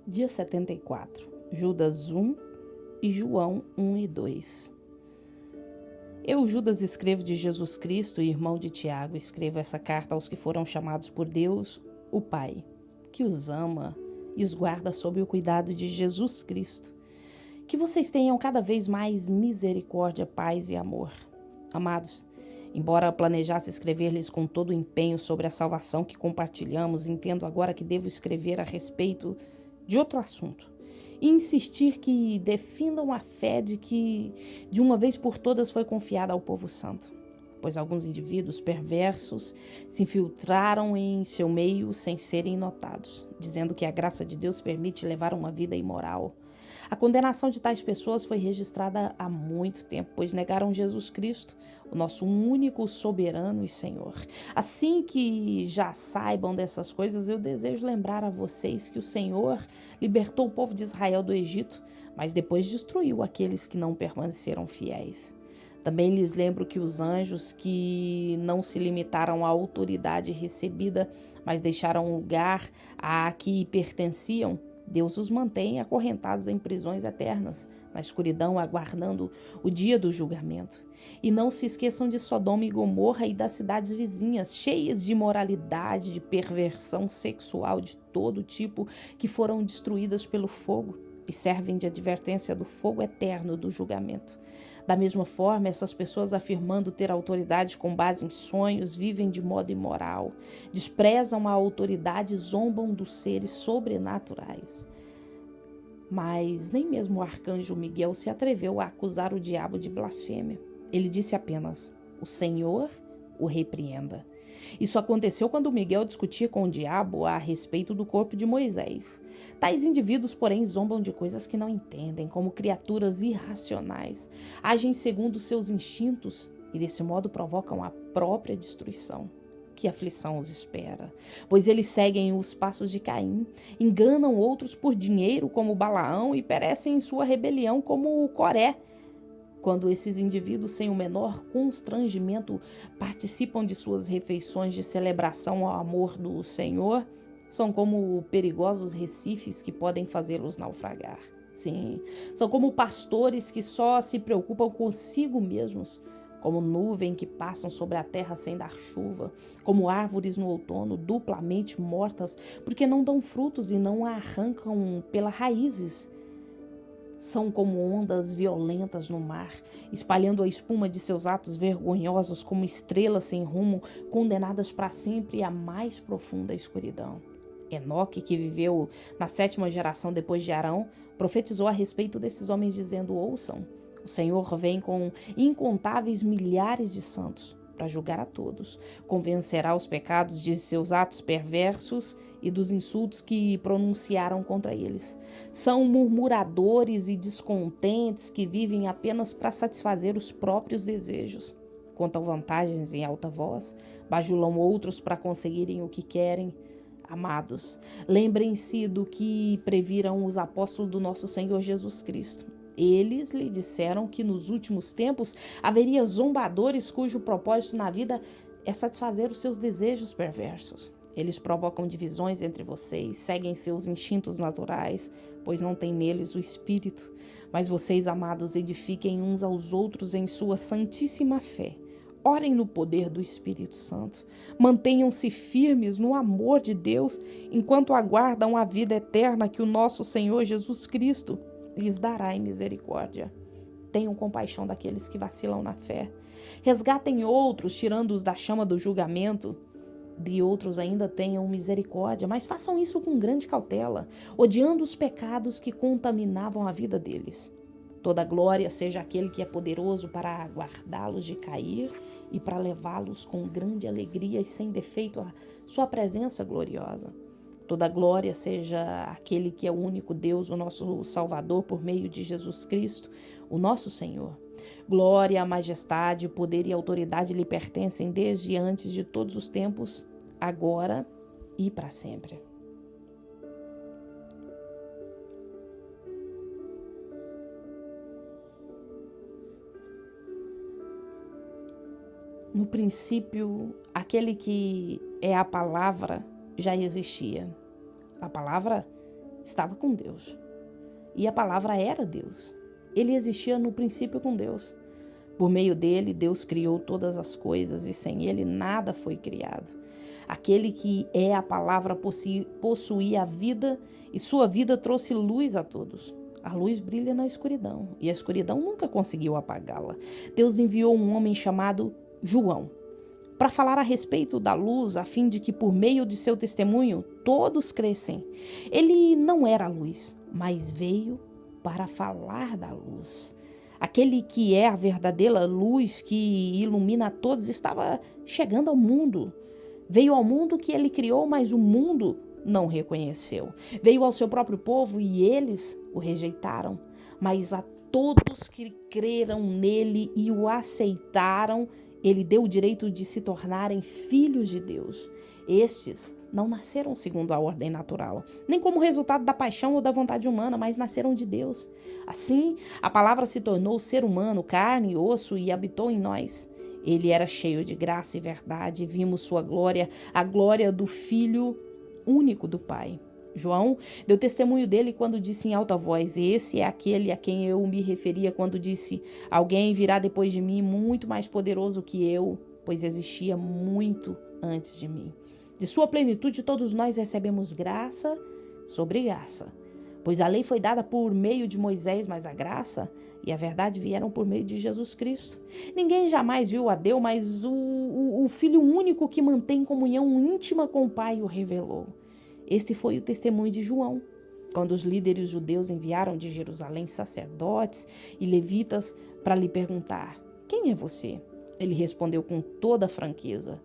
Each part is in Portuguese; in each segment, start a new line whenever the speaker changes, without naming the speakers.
Dia 74, Judas 1 e João 1 e 2. Eu, Judas, escrevo de Jesus Cristo, irmão de Tiago, escrevo essa carta aos que foram chamados por Deus, o Pai, que os ama e os guarda sob o cuidado de Jesus Cristo. Que vocês tenham cada vez mais misericórdia, paz e amor. Amados, embora planejasse escrever-lhes com todo o empenho sobre a salvação que compartilhamos, entendo agora que devo escrever a respeito de outro assunto e insistir que defendam a fé de que de uma vez por todas foi confiada ao povo santo, pois alguns indivíduos perversos se infiltraram em seu meio sem serem notados, dizendo que a graça de Deus permite levar uma vida imoral. A condenação de tais pessoas foi registrada há muito tempo, pois negaram Jesus Cristo, o nosso único soberano e Senhor. Assim que já saibam dessas coisas, eu desejo lembrar a vocês que o Senhor libertou o povo de Israel do Egito, mas depois destruiu aqueles que não permaneceram fiéis. Também lhes lembro que os anjos que não se limitaram à autoridade recebida, mas deixaram o lugar a que pertenciam, Deus os mantém acorrentados em prisões eternas, na escuridão, aguardando o dia do julgamento. E não se esqueçam de Sodoma e Gomorra e das cidades vizinhas, cheias de imoralidade, de perversão sexual de todo tipo, que foram destruídas pelo fogo e servem de advertência do fogo eterno do julgamento. Da mesma forma, essas pessoas, afirmando ter autoridade com base em sonhos, vivem de modo imoral, desprezam a autoridade e zombam dos seres sobrenaturais. Mas nem mesmo o arcanjo Miguel se atreveu a acusar o diabo de blasfêmia. Ele disse apenas: "O Senhor o repreenda". Isso aconteceu quando Miguel discutia com o diabo a respeito do corpo de Moisés. Tais indivíduos, porém, zombam de coisas que não entendem, como criaturas irracionais, agem segundo seus instintos e desse modo provocam a própria destruição. Que aflição os espera, pois eles seguem os passos de Caim, enganam outros por dinheiro como Balaão e perecem em sua rebelião como Coré. Quando esses indivíduos, sem o menor constrangimento, participam de suas refeições de celebração ao amor do Senhor, são como perigosos recifes que podem fazê-los naufragar. Sim, são como pastores que só se preocupam consigo mesmos, como nuvem que passam sobre a terra sem dar chuva, como árvores no outono duplamente mortas, porque não dão frutos e não a arrancam pelas raízes. São como ondas violentas no mar, espalhando a espuma de seus atos vergonhosos como estrelas sem rumo, condenadas para sempre à mais profunda escuridão. Enoque, que viveu na 7ª geração depois de Arão, profetizou a respeito desses homens dizendo: ouçam, o Senhor vem com incontáveis milhares de santos para julgar a todos, convencerá os pecados de seus atos perversos e dos insultos que pronunciaram contra eles. São murmuradores e descontentes que vivem apenas para satisfazer os próprios desejos. Contam vantagens em alta voz, bajulam outros para conseguirem o que querem. Amados, lembrem-se do que previram os apóstolos do nosso Senhor Jesus Cristo. Eles lhe disseram que nos últimos tempos haveria zombadores cujo propósito na vida é satisfazer os seus desejos perversos. Eles provocam divisões entre vocês, seguem seus instintos naturais, pois não têm neles o Espírito. Mas vocês, amados, edifiquem uns aos outros em sua santíssima fé. Orem no poder do Espírito Santo. Mantenham-se firmes no amor de Deus, enquanto aguardam a vida eterna que o nosso Senhor Jesus Cristo lhes dará em misericórdia. Tenham compaixão daqueles que vacilam na fé. Resgatem outros, tirando-os da chama do julgamento. De outros ainda tenham misericórdia, mas façam isso com grande cautela, odiando os pecados que contaminavam a vida deles. Toda glória seja aquele que é poderoso para guardá-los de cair e para levá-los com grande alegria e sem defeito à sua presença gloriosa. Toda glória seja aquele que é o único Deus, o nosso Salvador, por meio de Jesus Cristo, o nosso Senhor. Glória, majestade, poder e autoridade lhe pertencem desde antes de todos os tempos, agora e para sempre. No princípio, aquele que é a palavra já existia. A palavra estava com Deus. E a palavra era Deus. Ele existia no princípio com Deus. Por meio dele, Deus criou todas as coisas e sem ele nada foi criado. Aquele que é a palavra possuía a vida e sua vida trouxe luz a todos. A luz brilha na escuridão e a escuridão nunca conseguiu apagá-la. Deus enviou um homem chamado João para falar a respeito da luz, a fim de que por meio de seu testemunho todos crescem. Ele não era a luz, mas veio para falar da luz. Aquele que é a verdadeira luz que ilumina a todos estava chegando ao mundo. Veio ao mundo que ele criou, mas o mundo não reconheceu. Veio ao seu próprio povo e eles o rejeitaram. Mas a todos que creram nele e o aceitaram, ele deu o direito de se tornarem filhos de Deus. Estes não nasceram segundo a ordem natural, nem como resultado da paixão ou da vontade humana, mas nasceram de Deus. Assim, a palavra se tornou ser humano, carne e osso, e habitou em nós. Ele era cheio de graça e verdade, e vimos sua glória, a glória do Filho único do Pai. João deu testemunho dele quando disse em alta voz: esse é aquele a quem eu me referia quando disse: alguém virá depois de mim muito mais poderoso que eu, pois existia muito antes de mim. De sua plenitude todos nós recebemos graça sobre graça, pois a lei foi dada por meio de Moisés, mas a graça e a verdade vieram por meio de Jesus Cristo. Ninguém jamais viu a Deus, mas o Filho único que mantém comunhão íntima com o Pai o revelou. Este foi o testemunho de João, quando os líderes judeus enviaram de Jerusalém sacerdotes e levitas para lhe perguntar: quem é você? Ele respondeu com toda franqueza: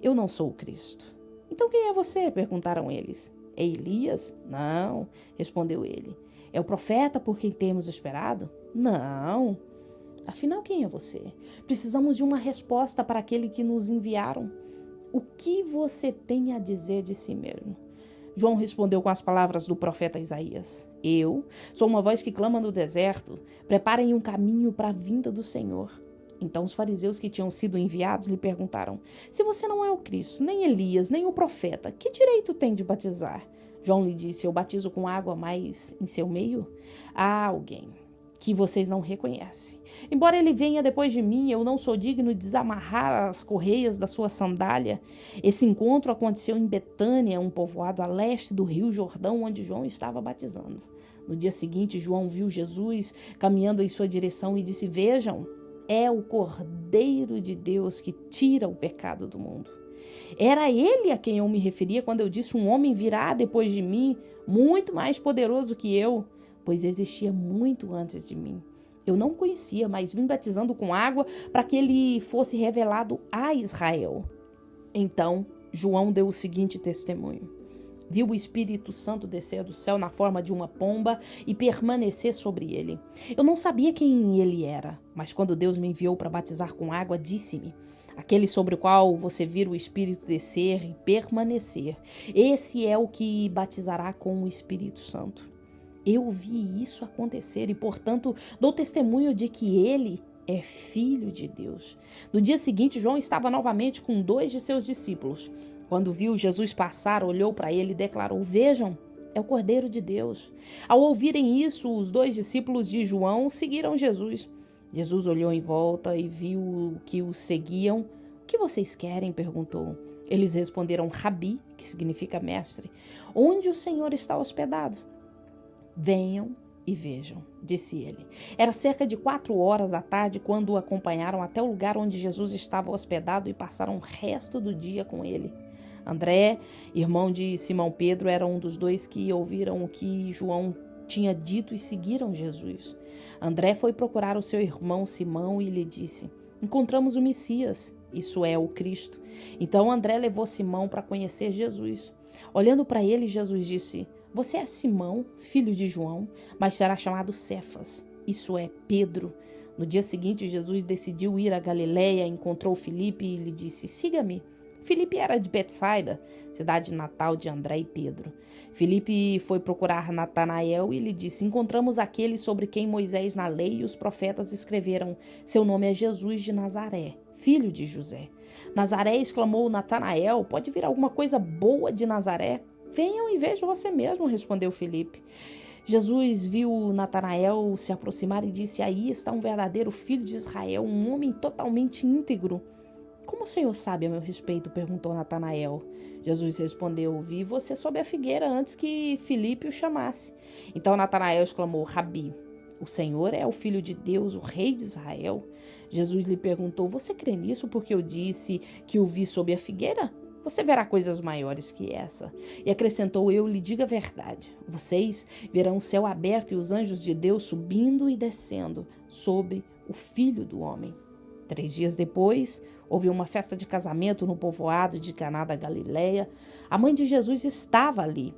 eu não sou o Cristo. Então quem é você? Perguntaram eles. É Elias? Não, respondeu ele. É o profeta por quem temos esperado? Não. Afinal, quem é você? Precisamos de uma resposta para aquele que nos enviaram. O que você tem a dizer de si mesmo? João respondeu com as palavras do profeta Isaías: eu sou uma voz que clama no deserto, preparem um caminho para a vinda do Senhor. Então os fariseus que tinham sido enviados lhe perguntaram: se você não é o Cristo, nem Elias, nem o profeta, que direito tem de batizar? João lhe disse: eu batizo com água, mas em seu meio há alguém que vocês não reconhecem. Embora ele venha depois de mim, eu não sou digno de desamarrar as correias da sua sandália. Esse encontro aconteceu em Betânia, um povoado a leste do rio Jordão, onde João estava batizando. No dia seguinte, João viu Jesus caminhando em sua direção e disse: vejam, é o Cordeiro de Deus que tira o pecado do mundo. Era ele a quem eu me referia quando eu disse: um homem virá depois de mim, muito mais poderoso que eu, pois existia muito antes de mim. Eu não o conhecia, mas vim batizando com água para que ele fosse revelado a Israel. Então, João deu o seguinte testemunho: viu o Espírito Santo descer do céu na forma de uma pomba e permanecer sobre ele. Eu não sabia quem ele era, mas quando Deus me enviou para batizar com água, disse-me: aquele sobre o qual você vira o Espírito descer e permanecer, esse é o que batizará com o Espírito Santo. Eu vi isso acontecer e, portanto, dou testemunho de que ele é filho de Deus. No dia seguinte, João estava novamente com 2 de seus discípulos. Quando viu Jesus passar, olhou para ele e declarou: vejam, é o Cordeiro de Deus. Ao ouvirem isso, os 2 discípulos de João seguiram Jesus. Jesus olhou em volta e viu que os seguiam. O que vocês querem? Perguntou. Eles responderam: Rabi, que significa mestre. Onde o Senhor está hospedado? Venham e vejam, disse ele. Era cerca de 4 da tarde quando o acompanharam até o lugar onde Jesus estava hospedado e passaram o resto do dia com ele. André, irmão de Simão Pedro, era um dos 2 que ouviram o que João tinha dito e seguiram Jesus. André foi procurar o seu irmão Simão e lhe disse: encontramos o Messias, isso é, o Cristo. Então André levou Simão para conhecer Jesus. Olhando para ele, Jesus disse: você é Simão, filho de João, mas será chamado Cefas, isso é, Pedro. No dia seguinte, Jesus decidiu ir a Galiléia, encontrou Filipe e lhe disse: siga-me. Filipe era de Betsaida, cidade natal de André e Pedro. Filipe foi procurar Natanael e lhe disse: encontramos aquele sobre quem Moisés na lei e os profetas escreveram. Seu nome é Jesus de Nazaré, filho de José. Nazaré, exclamou Natanael: pode vir alguma coisa boa de Nazaré? Venham e vejam você mesmo, respondeu Filipe. Jesus viu Natanael se aproximar e disse: aí está um verdadeiro filho de Israel, um homem totalmente íntegro. Como o senhor sabe a meu respeito? Perguntou Natanael. Jesus respondeu: vi você sob a figueira antes que Filipe o chamasse. Então Natanael exclamou: Rabi, o Senhor é o Filho de Deus, o Rei de Israel. Jesus lhe perguntou: você crê nisso porque eu disse que o vi sob a figueira? Você verá coisas maiores que essa. E acrescentou: eu lhe digo a verdade. Vocês verão o céu aberto e os anjos de Deus subindo e descendo sobre o Filho do Homem. 3 dias depois, houve uma festa de casamento no povoado de Caná da Galileia. A mãe de Jesus estava ali.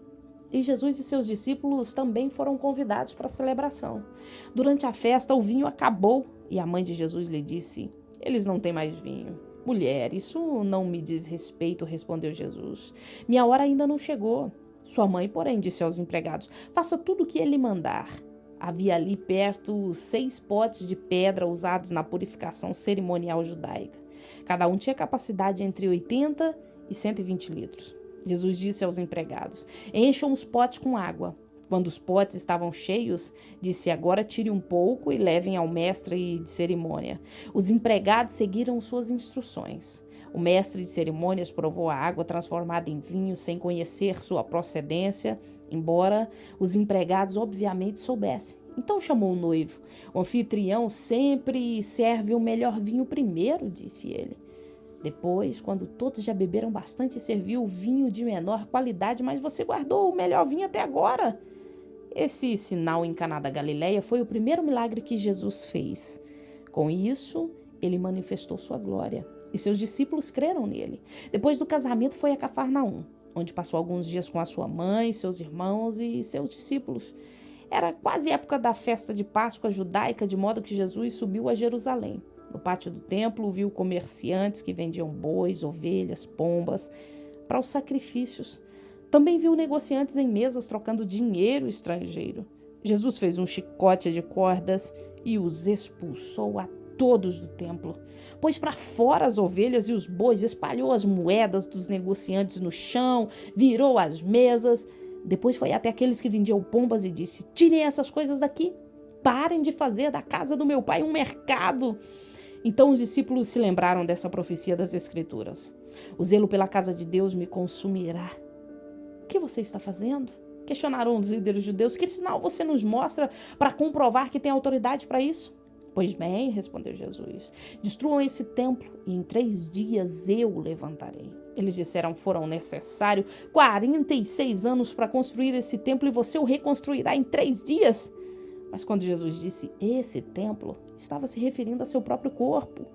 E Jesus e seus discípulos também foram convidados para a celebração. Durante a festa, o vinho acabou e a mãe de Jesus lhe disse: eles não têm mais vinho. Mulher, isso não me diz respeito, respondeu Jesus. Minha hora ainda não chegou. Sua mãe, porém, disse aos empregados: faça tudo o que ele mandar. Havia ali perto 6 potes de pedra usados na purificação cerimonial judaica. Cada um tinha capacidade entre 80 e 120 litros. Jesus disse aos empregados: encham os potes com água. Quando os potes estavam cheios, disse: agora tire um pouco e levem ao mestre de cerimônia. Os empregados seguiram suas instruções. O mestre de cerimônias provou a água transformada em vinho sem conhecer sua procedência, embora os empregados obviamente soubessem. Então chamou o noivo. O anfitrião sempre serve o melhor vinho primeiro, disse ele. Depois, quando todos já beberam bastante, serviu o vinho de menor qualidade, mas você guardou o melhor vinho até agora. Esse sinal em Caná da Galileia foi o primeiro milagre que Jesus fez. Com isso, ele manifestou sua glória, e seus discípulos creram nele. Depois do casamento, foi a Cafarnaum, onde passou alguns dias com a sua mãe, seus irmãos e seus discípulos. Era quase época da festa de Páscoa judaica, de modo que Jesus subiu a Jerusalém. No pátio do templo, viu comerciantes que vendiam bois, ovelhas, pombas para os sacrifícios. Também viu negociantes em mesas trocando dinheiro estrangeiro. Jesus fez um chicote de cordas e os expulsou a todos do templo. Pôs para fora as ovelhas e os bois, espalhou as moedas dos negociantes no chão, virou as mesas. Depois foi até aqueles que vendiam pombas e disse: tirem essas coisas daqui, parem de fazer da casa do meu pai um mercado. Então os discípulos se lembraram dessa profecia das Escrituras. O zelo pela casa de Deus me consumirá. O que você está fazendo? Questionaram os líderes judeus. Que sinal você nos mostra para comprovar que tem autoridade para isso? Pois bem, respondeu Jesus, destruam esse templo e em 3 dias eu o levantarei. Eles disseram: foram necessários 46 anos para construir esse templo e você o reconstruirá em 3 dias? Mas quando Jesus disse esse templo, estava se referindo a seu próprio corpo.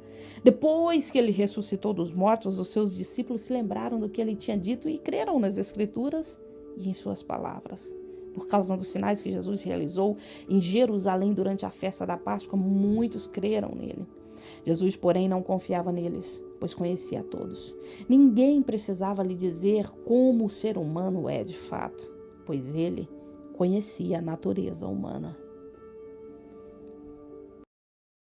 Depois que ele ressuscitou dos mortos, os seus discípulos se lembraram do que ele tinha dito e creram nas Escrituras e em suas palavras. Por causa dos sinais que Jesus realizou em Jerusalém durante a festa da Páscoa, muitos creram nele. Jesus, porém, não confiava neles, pois conhecia a todos. Ninguém precisava lhe dizer como o ser humano é de fato, pois ele conhecia a natureza humana.